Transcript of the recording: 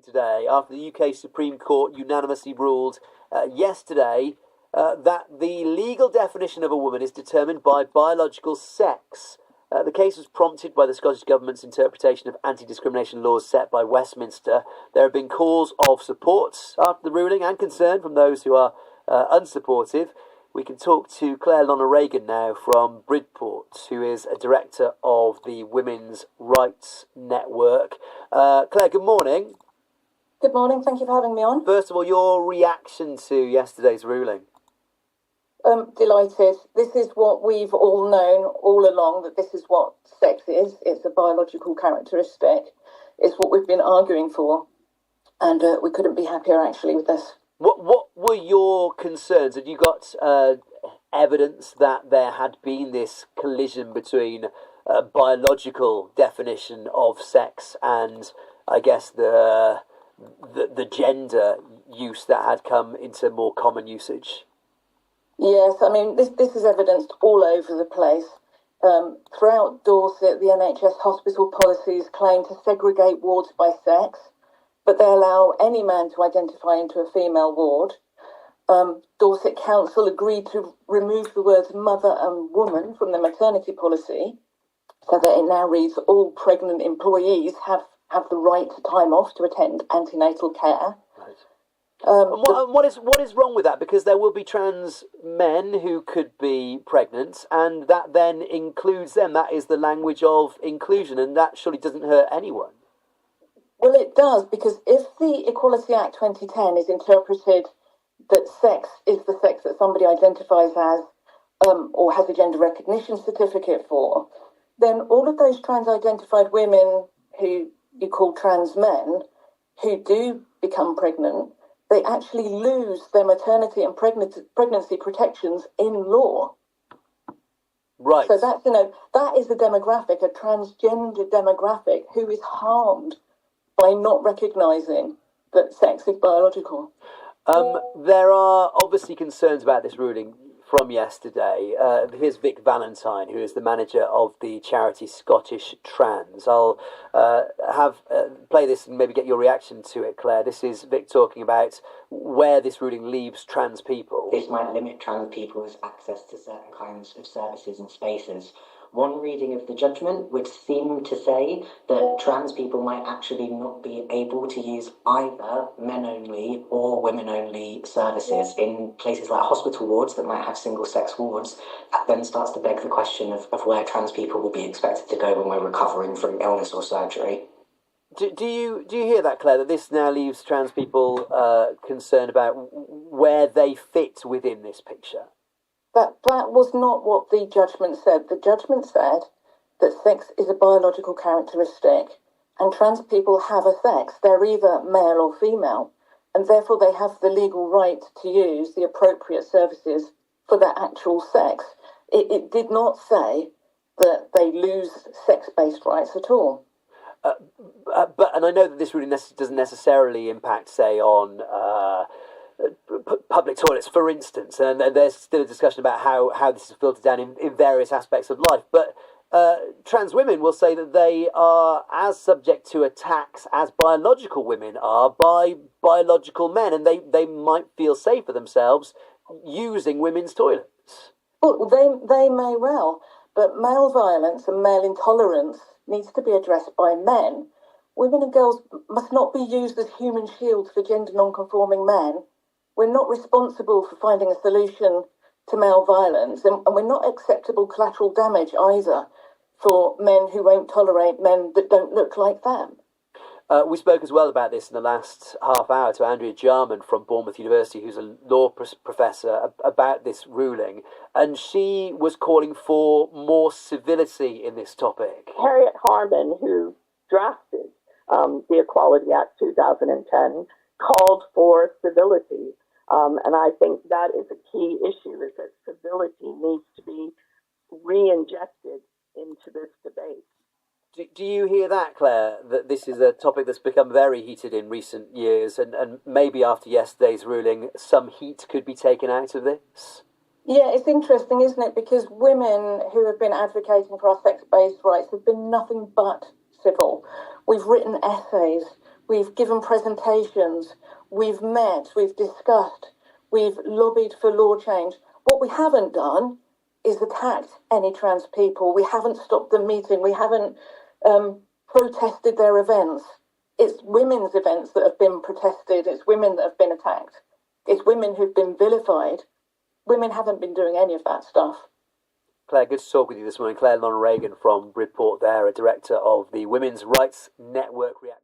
Today, after the UK Supreme Court unanimously ruled yesterday that the legal definition of a woman is determined by biological sex. The case was prompted by the Scottish Government's interpretation of anti-discrimination laws set by Westminster. There have been calls of support after the ruling and concern from those who are unsupportive. We can talk to Claire Loneragan now from Bridport, who is a director of the Women's Rights Network. Claire, good morning. Good morning, thank you for having me on. First of all, your reaction to yesterday's ruling? Delighted. This is what we've all known all along, that this is what sex is. It's a biological characteristic. It's what we've been arguing for. And we couldn't be happier, actually, with this. What were your concerns? Had you got evidence that there had been this collision between a biological definition of sex and, I guess, the gender use that had come into more common usage? Yes, I mean, this is evidenced all over the place. Throughout Dorset, the NHS hospital policies claim to segregate wards by sex, but they allow any man to identify into a female ward. Dorset Council agreed to remove the words mother and woman from the maternity policy, so that it now reads all pregnant employees have the right to time off to attend antenatal care. Right. What is wrong with that? Because there will be trans men who could be pregnant, and that then includes them. That is the language of inclusion, and that surely doesn't hurt anyone. Well, it does, because if the Equality Act 2010 is interpreted that sex is the sex that somebody identifies as or has a gender recognition certificate for, then all of those trans-identified women who you call trans men, who do become pregnant, they actually lose their maternity and pregnancy protections in law. Right. So that's, that is the demographic, a transgender demographic who is harmed by not recognising that sex is biological. There are obviously concerns about this ruling from yesterday. Here's Vic Valentine, who is the manager of the charity Scottish Trans. I'll play this and maybe get your reaction to it, Claire. This is Vic talking about where this ruling leaves trans people. This might limit trans people's access to certain kinds of services and spaces. One reading of the judgment would seem to say that trans people might actually not be able to use either men-only or women-only services in places like hospital wards that might have single-sex wards. That then starts to beg the question of where trans people will be expected to go when we're recovering from illness or surgery. Do you hear that, Claire, that this now leaves trans people concerned about where they fit within this picture? That was not what the judgment said. The judgment said that sex is a biological characteristic and trans people have a sex. They're either male or female, and therefore they have the legal right to use the appropriate services for their actual sex. It did not say that they lose sex-based rights at all. And I know that this really doesn't necessarily impact, say, on public toilets, for instance, and there's still a discussion about how this is filtered down in various aspects of life. But trans women will say that they are as subject to attacks as biological women are by biological men, and they might feel safer themselves using women's toilets. Well, they may well, but male violence and male intolerance needs to be addressed by men. Women and girls must not be used as human shields for gender non-conforming men. We're not responsible for finding a solution to male violence, and we're not acceptable collateral damage either for men who won't tolerate men that don't look like them. We spoke as well about this in the last half hour to Andrea Jarman from Bournemouth University, who's a law professor, about this ruling, and she was calling for more civility in this topic. Harriet Harman, who drafted the Equality Act 2010, called for civility. And I think that is a key issue, is that civility needs to be re-injected into this debate. Do you hear that, Claire, that this is a topic that's become very heated in recent years, and maybe after yesterday's ruling, some heat could be taken out of this? Yeah, it's interesting, isn't it? Because women who have been advocating for our sex-based rights have been nothing but civil. We've written essays, we've given presentations, we've met, we've discussed, we've lobbied for law change. What we haven't done is attacked any trans people. We haven't stopped them meeting. We haven't protested their events. It's women's events that have been protested. It's women that have been attacked. It's women who've been vilified. Women haven't been doing any of that stuff. Claire, good to talk with you this morning. Claire Loneragan from Bridport there, a director of the Women's Rights Network React.